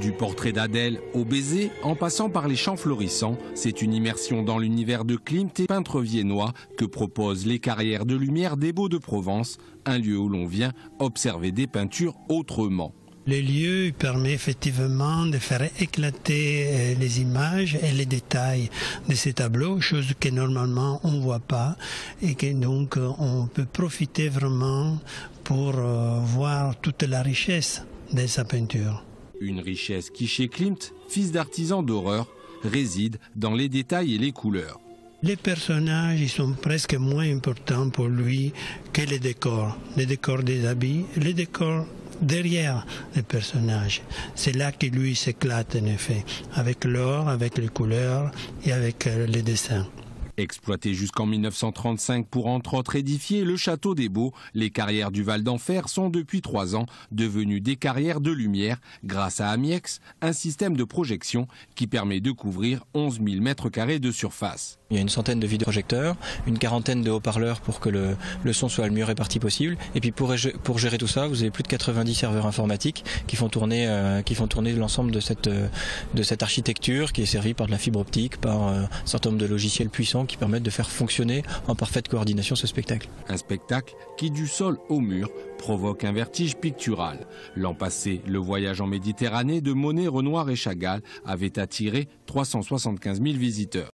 Du portrait d'Adèle au baiser, en passant par les champs florissants, c'est une immersion dans l'univers de Klimt et peintre viennois que proposent les carrières de lumière des Baux de Provence, un lieu où l'on vient observer des peintures autrement. Le lieu permet effectivement de faire éclater les images et les détails de ces tableaux, chose que normalement on ne voit pas et que donc on peut profiter vraiment pour voir toute la richesse de sa peinture. Une richesse qui chez Klimt, fils d'artisan d'horreur, réside dans les détails et les couleurs. Les personnages ils sont presque moins importants pour lui que les décors des habits, les décors derrière les personnages. C'est là que lui s'éclate en effet, avec l'or, avec les couleurs et avec les dessins. Exploité jusqu'en 1935 pour entre autres édifier le château des Baux, les carrières du Val d'Enfer sont depuis 3 ans devenues des carrières de lumière grâce à Amiex, un système de projection qui permet de couvrir 11 000 mètres carrés de surface. Il y a une centaine de vidéoprojecteurs, une quarantaine de haut-parleurs pour que le son soit le mieux réparti possible. Et puis pour gérer tout ça, vous avez plus de 90 serveurs informatiques qui font tourner l'ensemble de cette architecture qui est servie par de la fibre optique, par un certain nombre de logiciels puissants qui permettent de faire fonctionner en parfaite coordination ce spectacle. Un spectacle qui, du sol au mur, provoque un vertige pictural. L'an passé, le voyage en Méditerranée de Monet, Renoir et Chagall avait attiré 375 000 visiteurs.